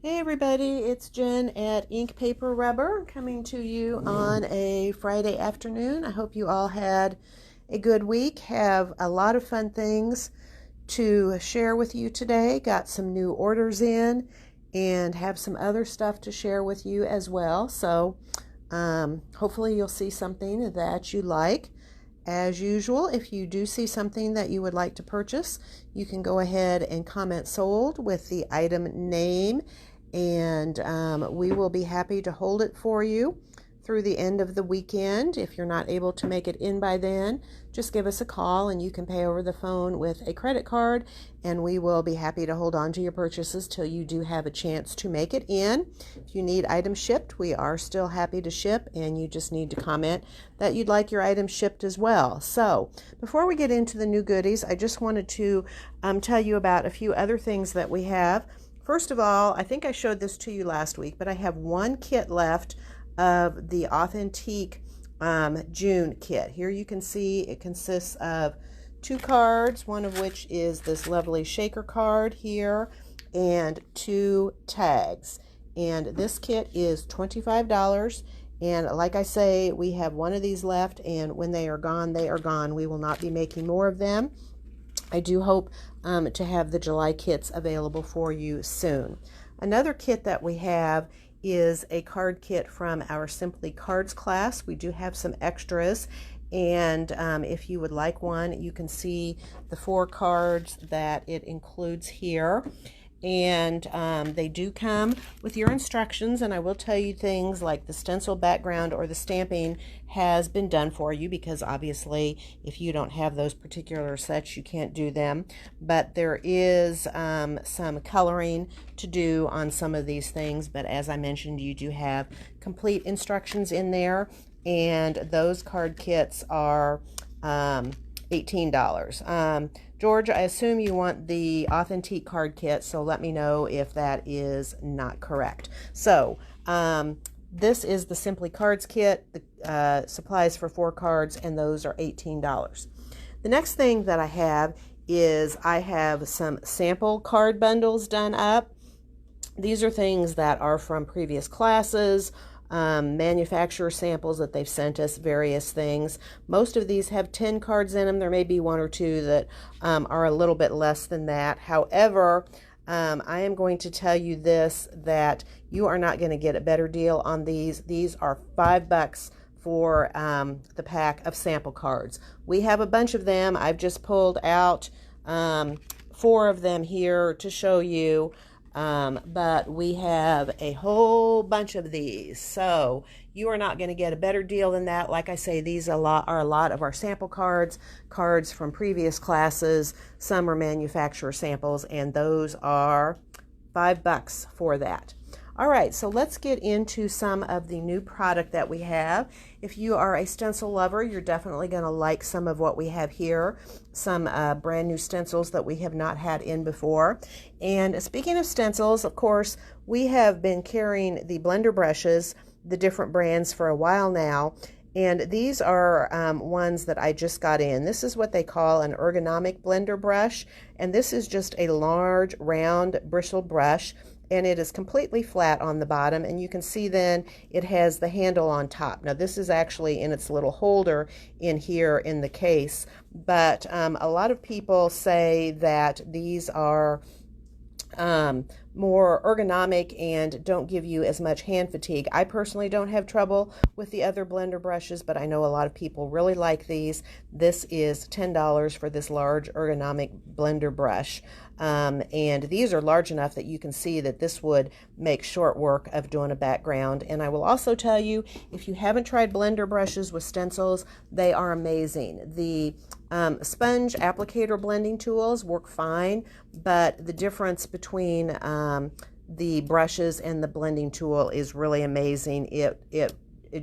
Hey everybody, it's Jen at Ink Paper Rubber coming to you on a Friday afternoon. I hope you all had a good week, have a lot of fun things to share with you today. Got some new orders in and have some other stuff to share with you as well. So hopefully you'll see something that you like. As usual, if you do see something that you would like to purchase, you can go ahead and comment sold with the item name, and we will be happy to hold it for you through the end of the weekend. If you're not able to make it in by then, just give us a call and you can pay over the phone with a credit card, and we will be happy to hold on to your purchases till you do have a chance to make it in. If you need items shipped, we are still happy to ship, and you just need to comment that you'd like your items shipped as well. So before we get into the new goodies, I just wanted to tell you about a few other things that we have. First of all, I think I showed this to you last week, but I have one kit left of the Authentique June kit. Here you can see it consists of 2 cards, one of which is this lovely shaker card here, and 2 tags. And this kit is $25. And like I say, we have one of these left, and when they are gone, they are gone. We will not be making more of them. I do hope to have the July kits available for you soon. Another kit that we have is a card kit from our Simply Cards class. We do have some extras, and if you would like one, you can see the 4 cards that it includes here. And they do come with your instructions, and I will tell you things like the stencil background or the stamping has been done for you, because obviously if you don't have those particular sets, you can't do them. But there is some coloring to do on some of these things, but as I mentioned, you do have complete instructions in there, and those card kits are $18. George, I assume you want the Authentique card kit, so let me know if that is not correct. So this is the Simply Cards kit, the supplies for 4 cards, and those are $18. The next thing that I have is I have some sample card bundles done up. These are things that are from previous classes, manufacturer samples that they've sent us, various things. Most of these have 10 cards in them. There may be 1 or 2 that are a little bit less than that. However, I am going to tell you this, that you are not going to get a better deal on these. These are $5 for the pack of sample cards. We have a bunch of them. I've just pulled out 4 of them here to show you. But we have a whole bunch of these, so you are not going to get a better deal than that. Like I say, these are a lot of our sample cards from previous classes. Some are manufacturer samples, and those are $5 for that. All right, so let's get into some of the new product that we have. If you are a stencil lover, you're definitely going to like some of what we have here. Some brand new stencils that we have not had in before. And speaking of stencils, of course, we have been carrying the blender brushes, the different brands, for a while now. And these are ones that I just got in. This is what they call an ergonomic blender brush. And this is just a large, round, bristle brush. And it is completely flat on the bottom, and you can see then it has the handle on top. Now this is actually in its little holder in here in the case, but a lot of people say that these are more ergonomic and don't give you as much hand fatigue. I personally don't have trouble with the other blender brushes, but I know a lot of people really like these. This is $10 for this large ergonomic blender brush. And these are large enough that you can see that this would make short work of doing a background. And I will also tell you, if you haven't tried blender brushes with stencils, they are amazing. The sponge applicator blending tools work fine, but the difference between the brushes and the blending tool is really amazing. It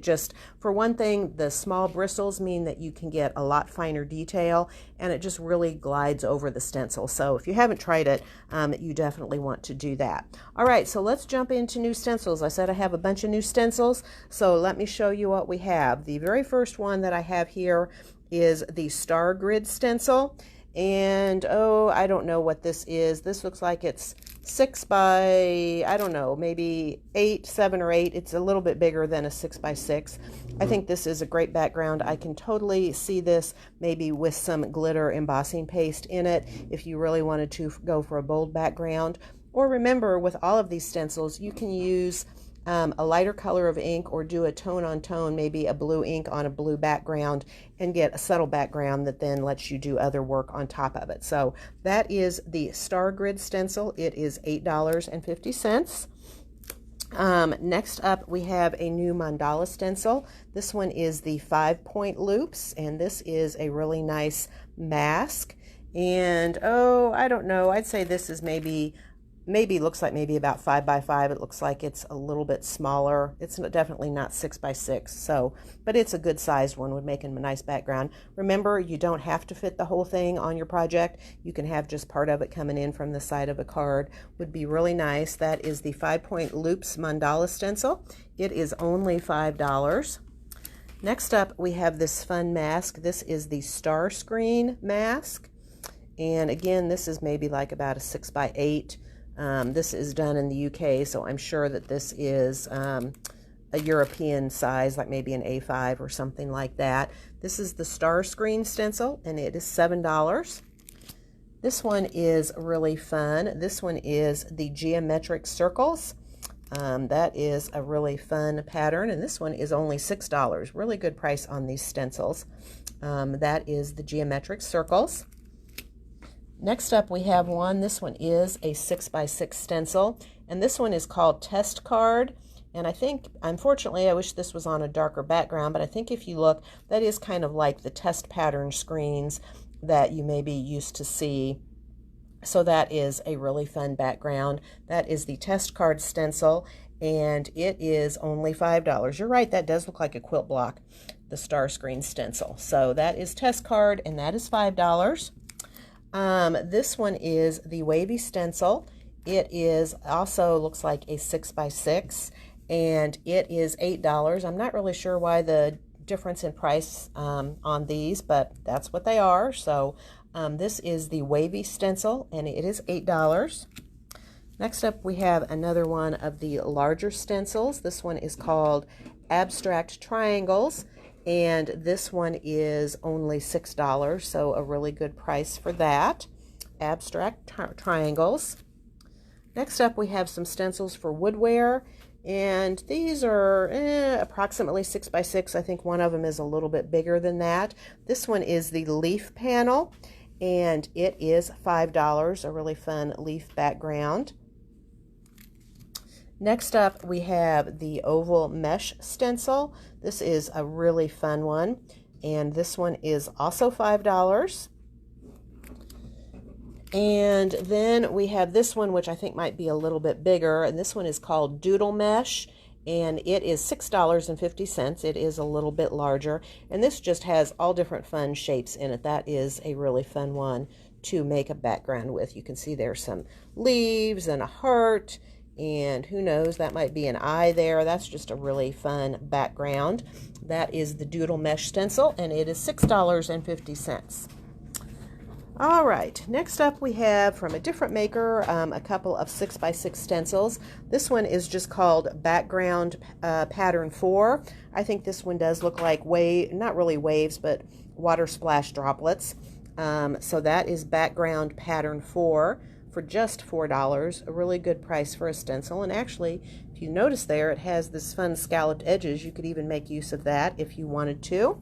just, for one thing, the small bristles mean that you can get a lot finer detail, and it just really glides over the stencil. So if you haven't tried it, you definitely want to do that. All right, so let's jump into new stencils. I said I have a bunch of new stencils, so let me show you what we have. The very first one that I have here is the Star Grid stencil. And oh, I don't know what this is. This looks like it's 6 by, I don't know, maybe 8, 7 or 8. It's a little bit bigger than a 6 by 6. I think this is a great background. I can totally see this maybe with some glitter embossing paste in it if you really wanted to go for a bold background. Or remember, with all of these stencils, you can use a lighter color of ink or do a tone on tone, maybe a blue ink on a blue background, and get a subtle background that then lets you do other work on top of it. So that is the Star Grid stencil. It is $8.50. Next up, we have a new mandala stencil. This one is the 5-point loops, and this is a really nice mask. And oh, I don't know, I'd say this is maybe looks like maybe about 5 by 5. It looks like it's a little bit smaller. It's definitely not 6 by 6. So, but it's a good sized one, would make a nice background. Remember, you don't have to fit the whole thing on your project. You can have just part of it coming in from the side of a card. Would be really nice. That is the 5-point loops mandala stencil. It is only $5. Next up, we have this fun mask. This is the Star Screen mask. And again, this is maybe like about a 6 by 8. This is done in the UK, so I'm sure that this is a European size, like maybe an A5 or something like that. This is the Star Screen stencil, and it is $7. This one is really fun. This one is the Geometric Circles. That is a really fun pattern, and this one is only $6. Really good price on these stencils. That is the Geometric Circles. Next up, we have one. This one is a 6 by 6 stencil, and this one is called Test Card. And I think, unfortunately, I wish this was on a darker background, but I think if you look, that is kind of like the test pattern screens that you may be used to see. So that is a really fun background. That is the Test Card stencil, and it is only $5. You're right, that does look like a quilt block, the Star Screen stencil. So that is Test Card, and that is $5. This one is the Wavy stencil. It is also looks like a 6 by 6, and it is $8. I'm not really sure why the difference in price on these, but that's what they are. So this is the Wavy stencil, and it is $8. Next up, we have another one of the larger stencils. This one is called Abstract Triangles, and this one is only $6, so a really good price for that. Abstract Triangles. Next up, we have some stencils for woodware, and these are approximately 6 by 6. I think one of them is a little bit bigger than that. This one is the Leaf Panel, and it is $5, a really fun leaf background. Next up, we have the Oval Mesh stencil. This is a really fun one, and this one is also $5. And then we have this one, which I think might be a little bit bigger, and this one is called Doodle Mesh, and it is $6.50. It is a little bit larger, and this just has all different fun shapes in it. That is a really fun one to make a background with. You can see there's some leaves and a heart, and who knows, that might be an eye there. That's just a really fun background. That is the Doodle Mesh stencil, and it is $6.50. All right, next up we have from a different maker a couple of 6 by 6 stencils. This one is just called Background Pattern 4. I think this one does look like not really waves, but water splash droplets. So that is Background Pattern 4 for just $4, a really good price for a stencil. And actually, if you notice there, it has this fun scalloped edges. You could even make use of that if you wanted to.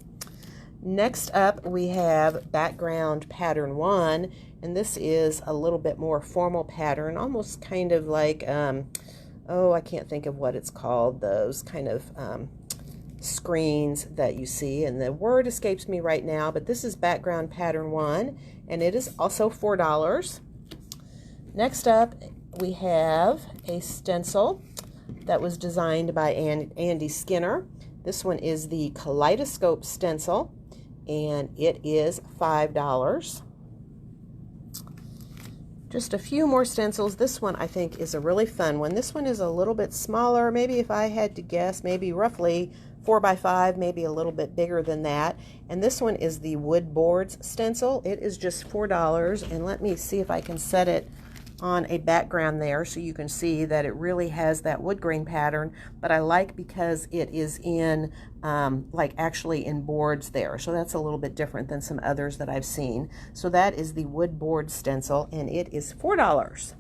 Next up, we have Background Pattern 1, and this is a little bit more formal pattern, almost kind of like, I can't think of what it's called, those kind of screens that you see, and the word escapes me right now, but this is Background Pattern 1, and it is also $4. Next up, we have a stencil that was designed by Andy Skinner. This one is the Kaleidoscope stencil, and it is $5. Just a few more stencils. This one I think is a really fun one. This one is a little bit smaller. Maybe if I had to guess, maybe roughly 4 by 5, maybe a little bit bigger than that. And this one is the Wood Boards stencil. It is just $4, and let me see if I can set it on a background there, so you can see that it really has that wood grain pattern, but I like because it is in like actually in boards there, so that's a little bit different than some others that I've seen. So that is the wood board stencil, and it is $4.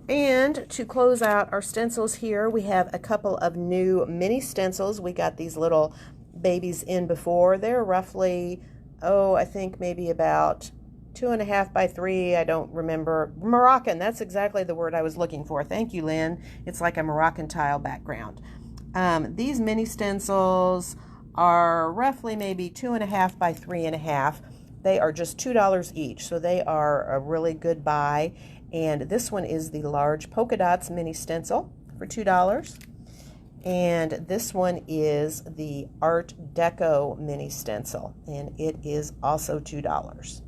And to close out our stencils here, we have a couple of new mini stencils. We got these little babies in before. They're roughly, I think maybe about 2.5 by 3. I don't remember. Moroccan, that's exactly the word I was looking for. Thank you, Lynn. It's like a Moroccan tile background. These mini stencils are roughly maybe 2.5 by 3.5. They are just $2 each, so they are a really good buy. And this one is the large polka dots mini stencil for $2. And this one is the Art Deco mini stencil, and it is also $2.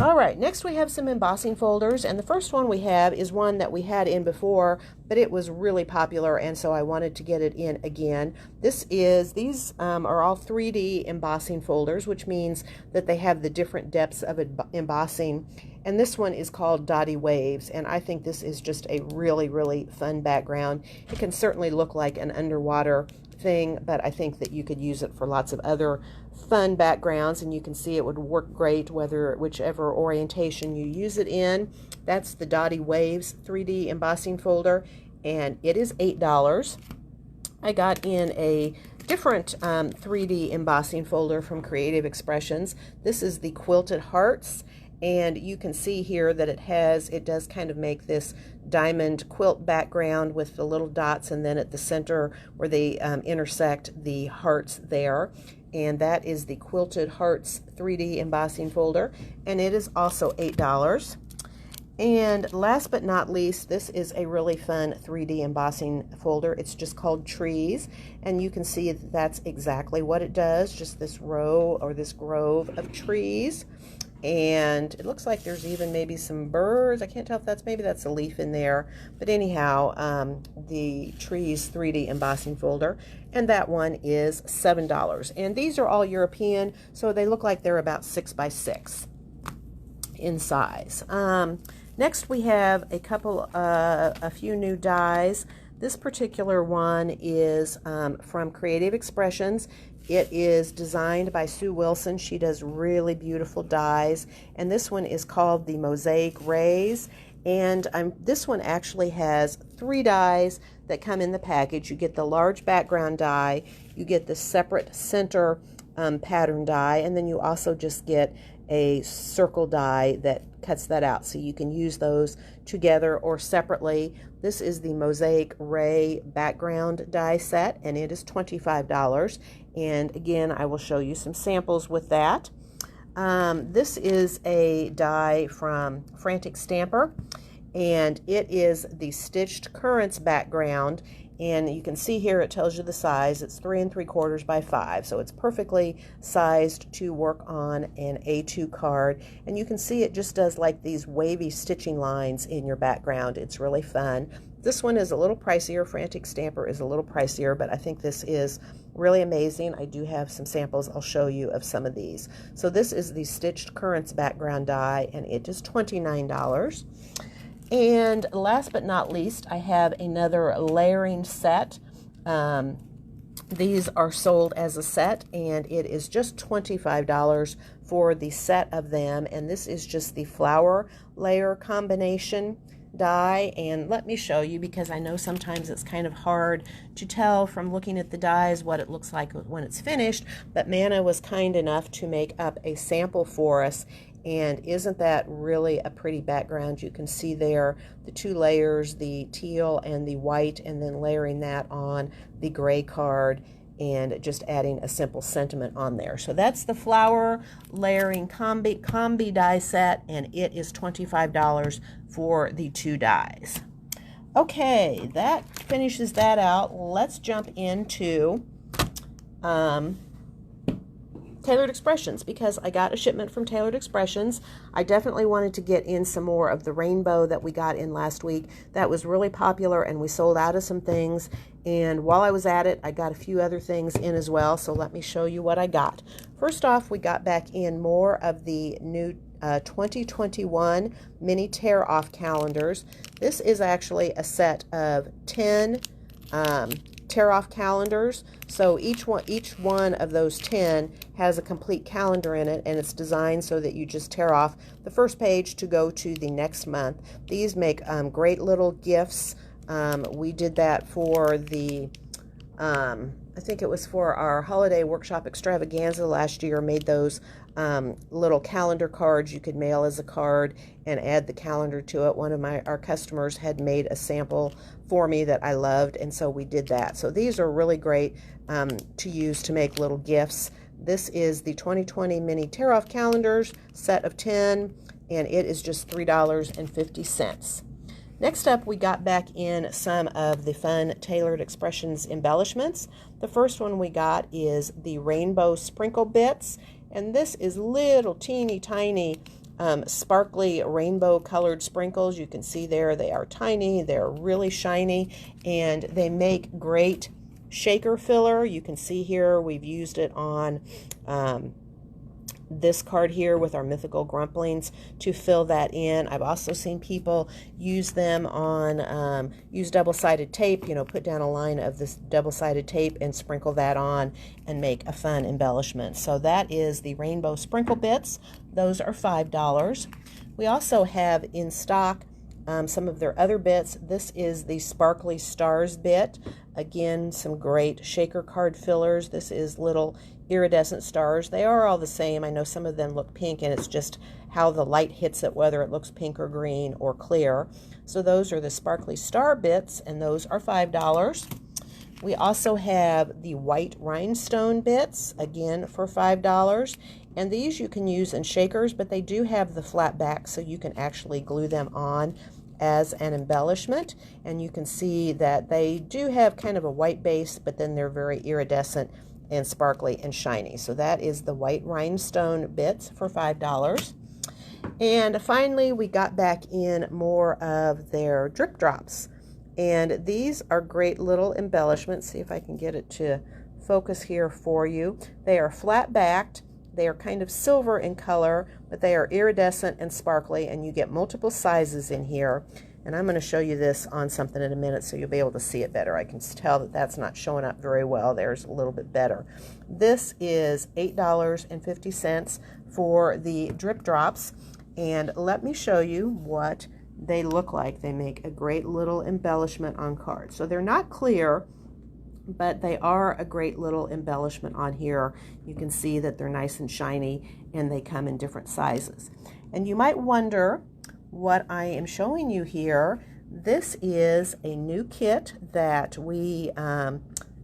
All right, next we have some embossing folders, and the first one we have is one that we had in before, but it was really popular, and so I wanted to get it in again. These are all 3D embossing folders, which means that they have the different depths of embossing, and this one is called Dotty Waves, and I think this is just a really, really fun background. It can certainly look like an underwater thing, but I think that you could use it for lots of other fun backgrounds, and you can see it would work great whichever orientation you use it in. That's the Dotty Waves 3D embossing folder, and it is $8. I got in a different 3D embossing folder from Creative Expressions. This is the Quilted Hearts, and you can see here that it does kind of make this diamond quilt background with the little dots, and then at the center where they intersect, the hearts there. And that is the Quilted Hearts 3D embossing folder, and it is also $8. And last but not least, this is a really fun 3D embossing folder. It's just called Trees, and you can see that that's exactly what it does, just this row or this grove of trees. And it looks like there's even maybe some birds. I can't tell if maybe that's a leaf in there. But anyhow, the Trees 3D embossing folder, and that one is $7. And these are all European, so they look like they're about 6 by 6 in size. Next we have a few new dies. This particular one is from Creative Expressions. It is designed by Sue Wilson. She does really beautiful dies, and this one is called the Mosaic Rays. And this one actually has 3 dies that come in the package. You get the large background die, you get the separate center pattern die, and then you also just get a circle die that cuts that out, so you can use those together or separately. This is the Mosaic Ray background die set, and it is $25. And again, I will show you some samples with that. This is a die from Frantic Stamper, and it is the Stitched Currents background. And you can see here it tells you the size. It's 3 3/4 by 5, so it's perfectly sized to work on an A2 card. And you can see it just does like these wavy stitching lines in your background. It's really fun. This one is a little pricier. Frantic Stamper is a little pricier, but I think this is really amazing. I do have some samples I'll show you of some of these. So this is the Stitched Currents background die, and it is $29. And last but not least, I have another layering set. These are sold as a set, and it is just $25 for the set of them. And this is just the flower layer combination die. And let me show you, because I know sometimes it's kind of hard to tell from looking at the dies what it looks like when it's finished. But Manna was kind enough to make up a sample for us. And isn't that really a pretty background? You can see there the 2 layers, the teal and the white, and then layering that on the gray card and just adding a simple sentiment on there. So that's the flower layering combi die set, and it is $25 for the 2 dies. Okay, that finishes that out. Let's jump into Tailored Expressions, because I got a shipment from Tailored Expressions. I definitely wanted to get in some more of the rainbow that we got in last week. That was really popular, and we sold out of some things. And while I was at it, I got a few other things in as well, so let me show you what I got. First off, we got back in more of the new 2021 mini tear-off calendars. This is actually a set of 10 tear-off calendars. So each one of those 10 has a complete calendar in it, and it's designed so that you just tear off the first page to go to the next month. These make great little gifts. We did that for the I think it was for our holiday workshop extravaganza last year. Made those little calendar cards you could mail as a card and add the calendar to it. One of our customers had made a sample for me that I loved, and so we did that. So these are really great to use to make little gifts. This is the 2020 mini tear-off calendars, set of 10, and it is just $3.50. Next up, we got back in some of the fun Tailored Expressions embellishments. The first one we got is the Rainbow Sprinkle Bits, and this is little teeny tiny sparkly rainbow colored sprinkles. You can see there they are tiny, they're really shiny, and they make great shaker filler. You can see here we've used it on this card here with our Mythical Grumplings to fill that in. I've also seen people use them on, use double-sided tape, you know, put down a line of this double-sided tape and sprinkle that on and make a fun embellishment. So that is the Rainbow Sprinkle Bits. Those are $5. We also have in stock some of their other bits. This is the Sparkly Stars bit. Again, some great shaker card fillers. This is little iridescent stars. They are all the same. I know some of them look pink, and it's just how the light hits it, whether it looks pink or green or clear. So those are the Sparkly Star bits, and those are $5. We also have the White Rhinestone bits, again for $5. And these you can use in shakers, but they do have the flat back, so you can actually glue them on as an embellishment. And you can see that they do have kind of a white base, but then they're very iridescent and sparkly and shiny. So that is the White Rhinestone bits for $5. And finally, we got back in more of their drip drops. And these are great little embellishments. See if I can get it to focus here for you. They are flat backed. They are kind of silver in color, but they are iridescent and sparkly, and you get multiple sizes in here. And I'm going to show you this on something in a minute so you'll be able to see it better. I can tell that that's not showing up very well. There's a little bit better. This is $8.50 for the drip drops. And let me show you what they look like. They make a great little embellishment on cards. So they're not clear, but they are a great little embellishment on here. You can see that they're nice and shiny, and they come in different sizes. And you might wonder what I am showing you here. This is a new kit that we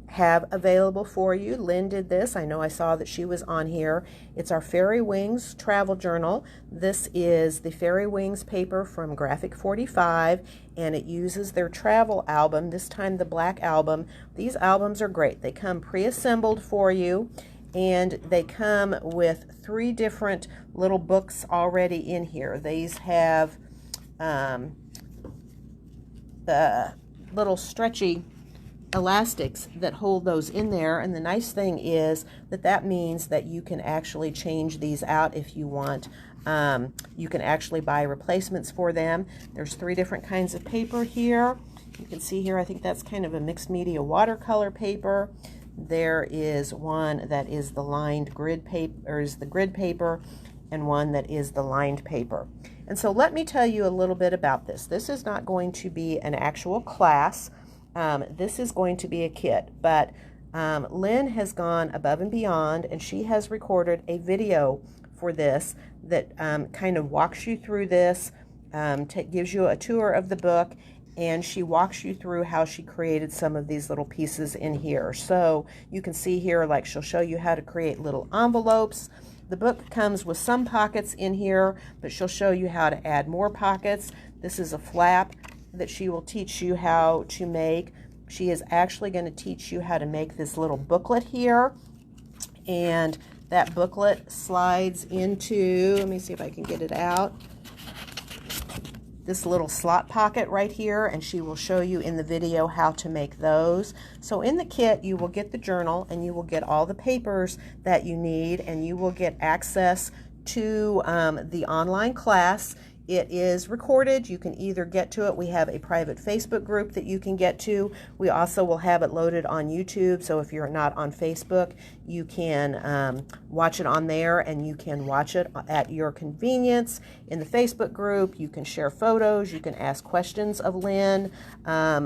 have available for you. Lynn did this. I know I saw that she was on here. It's our Fairy Wings travel journal. This is the Fairy Wings paper from Graphic 45, and it uses their travel album, this time the black album. These albums are great. They come pre-assembled for you, and they come with 3 different little books already in here. These have the little stretchy elastics that hold those in there, and the nice thing is that that means that you can actually change these out if you want. You can actually buy replacements for them. There's 3 different kinds of paper here. You can see here, I think that's kind of a mixed media watercolor paper. There is one that is the lined grid paper, or is the grid paper, and one that is the lined paper. And so let me tell you a little bit about this. This is not going to be an actual class. This is going to be a kit, but Lynn has gone above and beyond, and she has recorded a video for this that kind of walks you through this, gives you a tour of the book, and she walks you through how she created some of these little pieces in here. So you can see here, like, she'll show you how to create little envelopes. The book comes with some pockets in here, but she'll show you how to add more pockets. This is a flap that she will teach you how to make. She is actually going to teach you how to make this little booklet here, and that booklet slides into, let me see if I can get it out, this little slot pocket right here, and she will show you in the video how to make those. So in the kit, you will get the journal, and you will get all the papers that you need, and you will get access to the online class. It is recorded. You can either get to it. We have a private Facebook group that you can get to. We also will have it loaded on YouTube. So if you're not on Facebook, you can watch it on there, and you can watch it at your convenience in the Facebook group. You can share photos. You can ask questions of Lynn.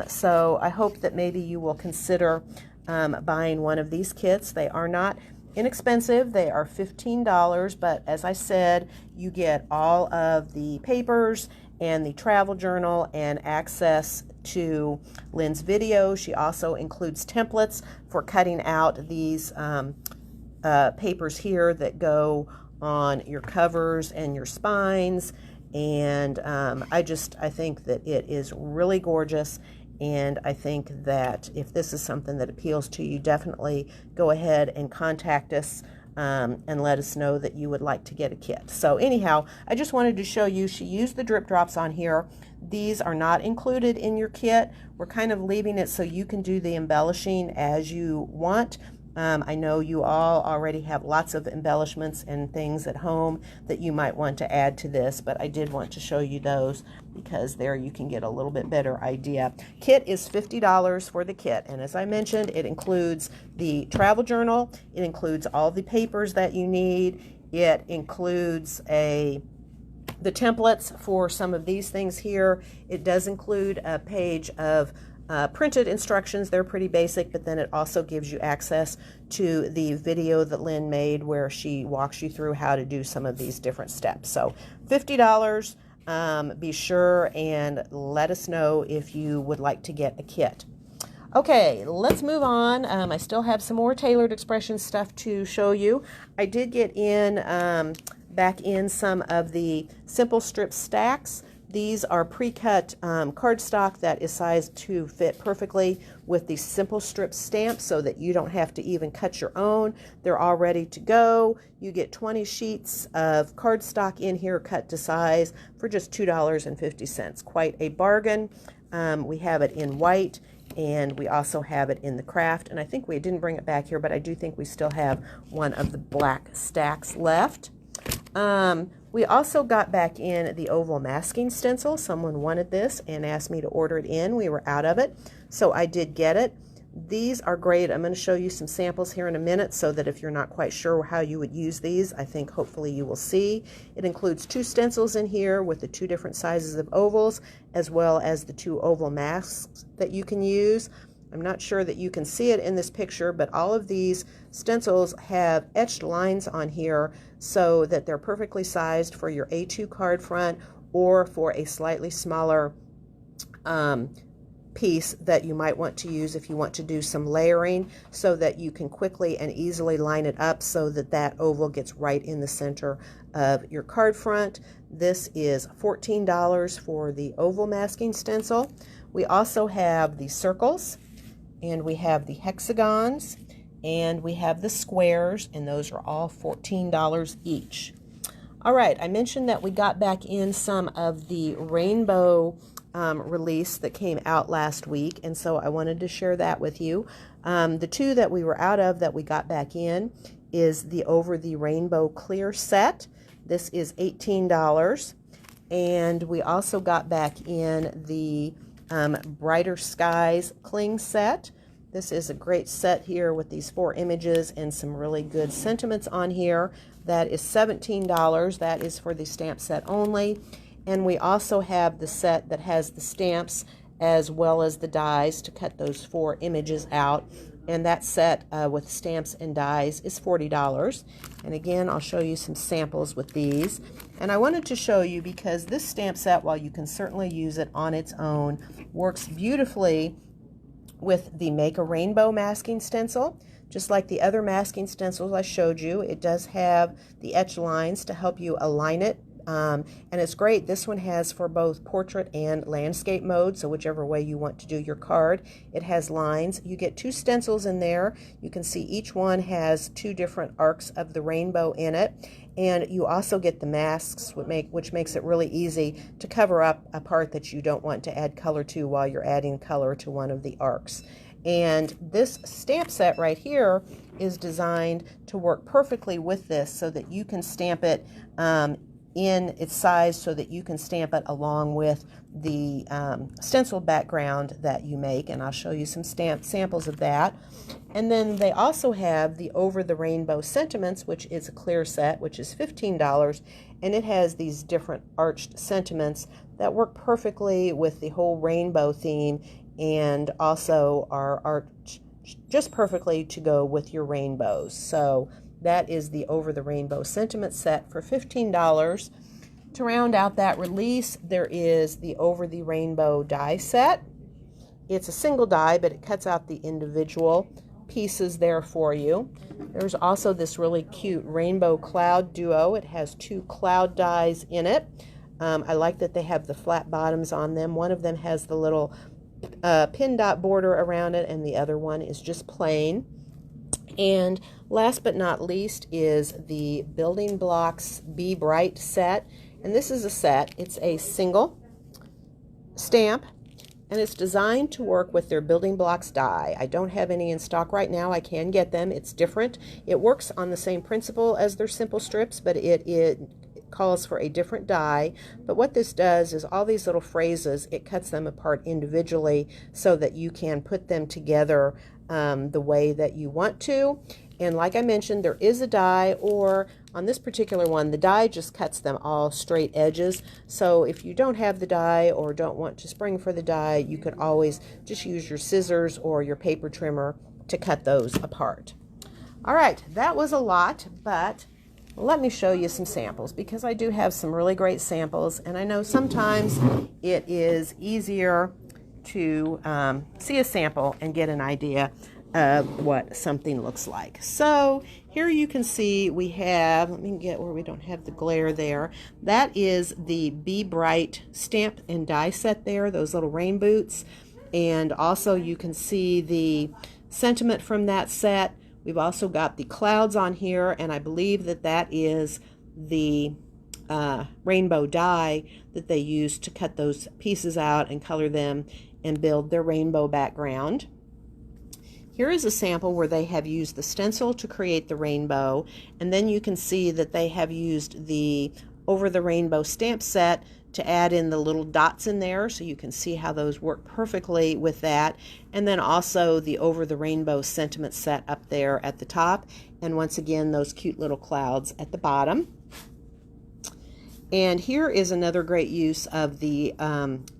So I hope that maybe you will consider buying one of these kits. They are not inexpensive. They are $15, but as I said, you get all of the papers and the travel journal and access to Lynn's video. She also includes templates for cutting out these papers here that go on your covers and your spines. And I think that it is really gorgeous. And I think that if this is something that appeals to you, definitely go ahead and contact us and let us know that you would like to get a kit. So anyhow, I just wanted to show you, she used the drip drops on here. These are not included in your kit. We're kind of leaving it so you can do the embellishing as you want. I know you all already have lots of embellishments and things at home that you might want to add to this, but I did want to show you those because there you can get a little bit better idea. Kit is $50 for the kit, and as I mentioned, it includes the travel journal, it includes all the papers that you need, it includes the templates for some of these things here. It does include a page of printed instructions. They're pretty basic, but then it also gives you access to the video that Lynn made where she walks you through how to do some of these different steps. So $50. Be sure and let us know if you would like to get a kit. Okay, let's move on. I still have some more Tailored Expression stuff to show you. I did get in back in some of the Simple Strip stacks. These are pre-cut cardstock that is sized to fit perfectly with the Simple Strip stamps so that you don't have to even cut your own. They're all ready to go. You get 20 sheets of cardstock in here cut to size for just $2.50. Quite a bargain. We have it in white, and we also have it in the craft. And I think we didn't bring it back here, but I do think we still have one of the black stacks left. We also got back in the oval masking stencil. Someone wanted this and asked me to order it in. We were out of it, so I did get it. These are great. I'm going to show you some samples here in a minute so that if you're not quite sure how you would use these, I think hopefully you will see. It includes 2 stencils in here with the 2 different sizes of ovals, as well as the 2 oval masks that you can use. I'm not sure that you can see it in this picture, but all of these stencils have etched lines on here so that they're perfectly sized for your A2 card front or for a slightly smaller piece that you might want to use if you want to do some layering, so that you can quickly and easily line it up so that that oval gets right in the center of your card front. This is $14 for the oval masking stencil. We also have the circles, and we have the hexagons, and we have the squares, and those are all $14 each. All right, I mentioned that we got back in some of the rainbow release that came out last week, and so I wanted to share that with you. The 2 that we were out of that we got back in is the Over the Rainbow Clear set. This is $18. And we also got back in the Brighter Skies Cling set. This is a great set here with these 4 images and some really good sentiments on here. That is $17. That is for the stamp set only. And we also have the set that has the stamps as well as the dies to cut those 4 images out. And that set with stamps and dies is $40. And again, I'll show you some samples with these. And I wanted to show you because this stamp set, while you can certainly use it on its own, works beautifully with the Make a Rainbow masking stencil. Just like the other masking stencils I showed you, it does have the etch lines to help you align it. And it's great. This one has for both portrait and landscape mode, so whichever way you want to do your card. It has lines. You get 2 stencils in there. You can see each one has 2 different arcs of the rainbow in it. And you also get the masks, which makes it really easy to cover up a part that you don't want to add color to while you're adding color to one of the arcs. And this stamp set right here is designed to work perfectly with this so that you can stamp it in its size so that you can stamp it along with the stencil background that you make, and I'll show you some samples of that. And then they also have the Over the Rainbow Sentiments, which is a clear set, which is $15, and it has these different arched sentiments that work perfectly with the whole rainbow theme and also are arched just perfectly to go with your rainbows. So that is the Over the Rainbow Sentiment set for $15. To round out that release, there is the Over the Rainbow die set. It's a single die, but it cuts out the individual pieces there for you. There's also this really cute Rainbow Cloud Duo. It has 2 cloud dies in it. I like that they have the flat bottoms on them. One of them has the little pin dot border around it, and the other one is just plain. And last but not least is the Building Blocks Be Bright set. And this is a set. It's a single stamp, and it's designed to work with their Building Blocks die. I don't have any in stock right now. I can get them. It's different. It works on the same principle as their simple strips, but it calls for a different die. But what this does is all these little phrases, it cuts them apart individually so that you can put them together the way that you want to. And like I mentioned, there is a die, or on this particular one, the die just cuts them all straight edges. So if you don't have the die or don't want to spring for the die, you could always just use your scissors or your paper trimmer to cut those apart. All right, that was a lot, but let me show you some samples, because I do have some really great samples, and I know sometimes it is easier to see a sample and get an idea of what something looks like. So here you can see we have, let me get where we don't have the glare there, that is the Be Bright stamp and die set there, those little rain boots, and also you can see the sentiment from that set. We've also got the clouds on here, and I believe that that is the rainbow die that they use to cut those pieces out and color them and build their rainbow background. Here is a sample where they have used the stencil to create the rainbow, and then you can see that they have used the Over the Rainbow stamp set to add in the little dots in there, so you can see how those work perfectly with that. And then also the Over the Rainbow sentiment set up there at the top, and once again those cute little clouds at the bottom. And here is another great use of the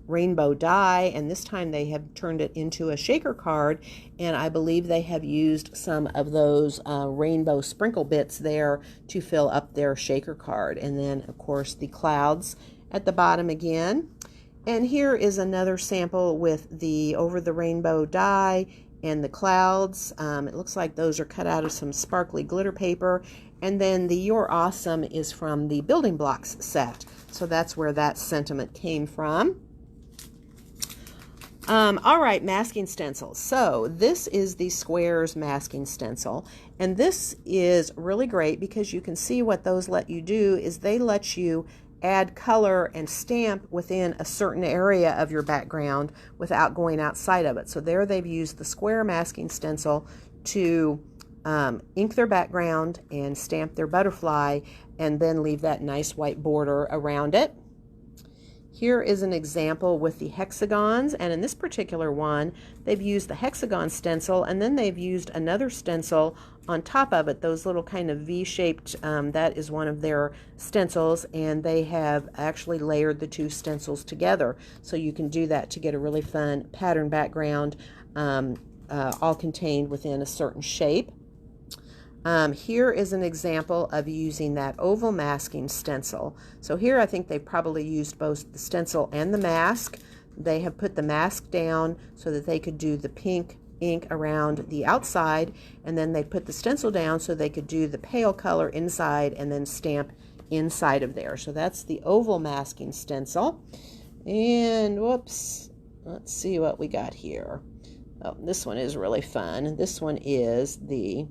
rainbow die, and this time they have turned it into a shaker card, and I believe they have used some of those rainbow sprinkle bits there to fill up their shaker card. And then of course the clouds at the bottom again. And here is another sample with the Over the Rainbow die and the clouds. It looks like those are cut out of some sparkly glitter paper. And then the You're Awesome is from the Building Blocks set. So that's where that sentiment came from. All right, masking stencils. So this is the Squares masking stencil. And this is really great because you can see what those let you do is they let you add color and stamp within a certain area of your background without going outside of it. So there they've used the square masking stencil to ink their background and stamp their butterfly and then leave that nice white border around it. Here is an example with the hexagons, and in this particular one they've used the hexagon stencil and then they've used another stencil on top of it, those little kind of V-shaped, that is one of their stencils, and they have actually layered the two stencils together. So you can do that to get a really fun pattern background, all contained within a certain shape. Here is an example of using that oval masking stencil. So here I think they probably used both the stencil and the mask. They have put the mask down so that they could do the pink ink around the outside, and then they put the stencil down so they could do the pale color inside and then stamp inside of there. So that's the oval masking stencil. And whoops, let's see what we got here. Oh, this one is really fun. This one is the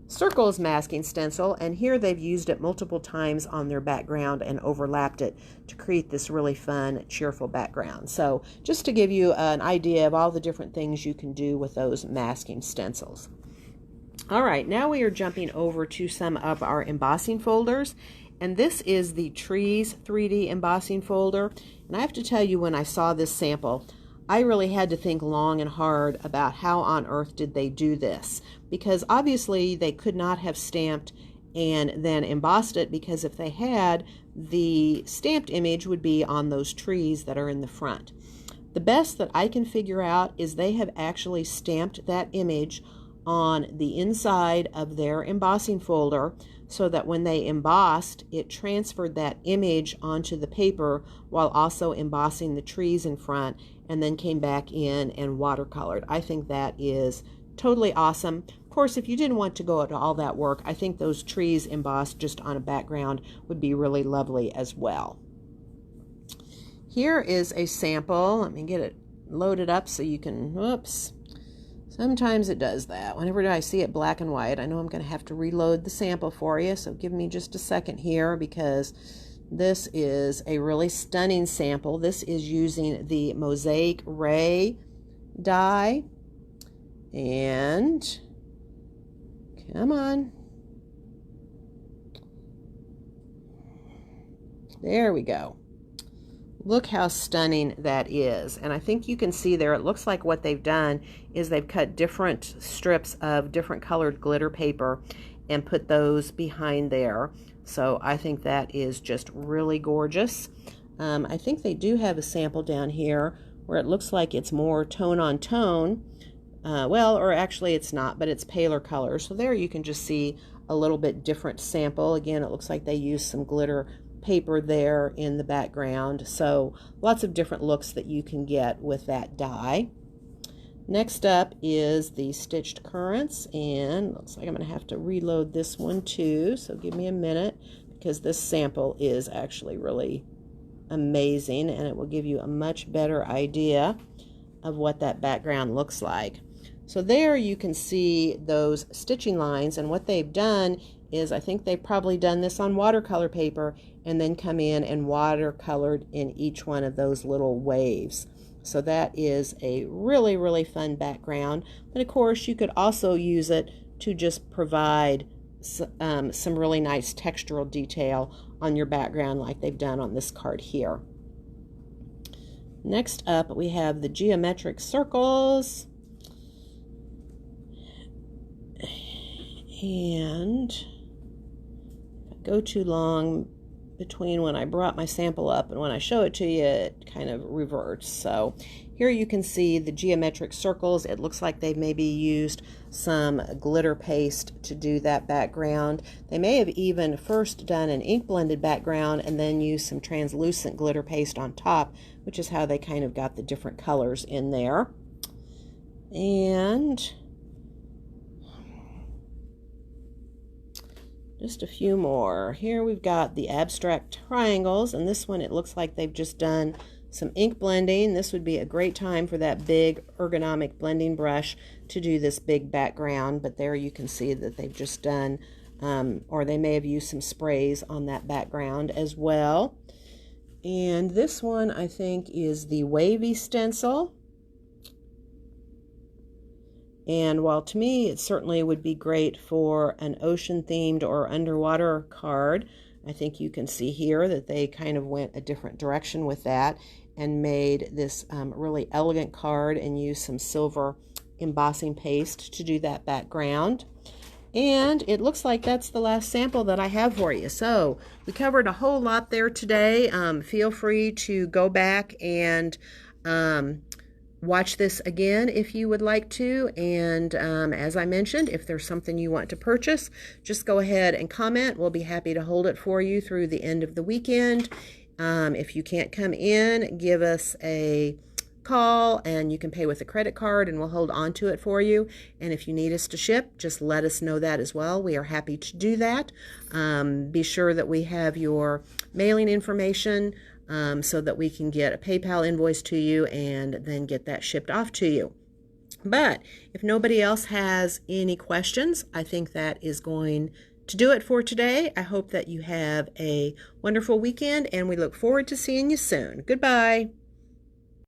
Circles masking stencil, and here they've used it multiple times on their background and overlapped it to create this really fun, cheerful background. So just to give you an idea of all the different things you can do with those masking stencils. All right, now we are jumping over to some of our embossing folders. And this is the Trees 3D embossing folder. And I have to tell you, when I saw this sample, I really had to think long and hard about how on earth did they do this. Because obviously they could not have stamped and then embossed it, because if they had, the stamped image would be on those trees that are in the front. The best that I can figure out is they have actually stamped that image on the inside of their embossing folder, so that when they embossed, it transferred that image onto the paper while also embossing the trees in front, and then came back in and watercolored. I think that is totally awesome. Of course, if you didn't want to go to all that work, I think those trees embossed just on a background would be really lovely as well. Here is a sample. Let me get it loaded up so you can, whoops. Sometimes it does that. Whenever I see it black and white, I know I'm going to have to reload the sample for you. So give me just a second here, because this is a really stunning sample. This is using the Mosaic Ray die. And come on. There we go. Look how stunning that is. And I think you can see there, it looks like what they've done is they've cut different strips of different colored glitter paper and put those behind there. So I think that is just really gorgeous. I think they do have a sample down here where it looks like it's more tone on tone. Well, or actually it's not, but it's paler color. So there you can just see a little bit different sample. Again, it looks like they used some glitter paper there in the background. So lots of different looks that you can get with that die. Next up is the Stitched Currants, and looks like I'm going to have to reload this one too, so give me a minute, because this sample is actually really amazing, and it will give you a much better idea of what that background looks like. So there you can see those stitching lines, and what they've done is, I think they've probably done this on watercolor paper and then come in and watercolored in each one of those little waves. So that is a really, really fun background. But of course, you could also use it to just provide some really nice textural detail on your background, like they've done on this card here. Next up, we have the geometric circles. And if I go too long between when I brought my sample up and when I show it to you, it kind of reverts. So here you can see the geometric circles. It looks like they maybe used some glitter paste to do that background. They may have even first done an ink blended background and then used some translucent glitter paste on top, which is how they kind of got the different colors in there. And just a few more. Here we've got the abstract triangles, and this one it looks like they've just done some ink blending. This would be a great time for that big ergonomic blending brush to do this big background, but there you can see that they've just done, or they may have used some sprays on that background as well. And this one I think is the wavy stencil. And while to me it certainly would be great for an ocean themed or underwater card, I think you can see here that they kind of went a different direction with that and made this really elegant card and used some silver embossing paste to do that background. And it looks like that's the last sample that I have for you. So we covered a whole lot there today. Feel free to go back and watch this again if you would like to. And as I mentioned, if there's something you want to purchase, just go ahead and comment. We'll be happy to hold it for you through the end of the weekend. If you can't come in, give us a call and you can pay with a credit card and we'll hold on to it for you. And if you need us to ship, just let us know that as well. We are happy to do that. Be sure that we have your mailing information so that we can get a PayPal invoice to you and then get that shipped off to you. But if nobody else has any questions, I think that is going to do it for today. I hope that you have a wonderful weekend and we look forward to seeing you soon. Goodbye.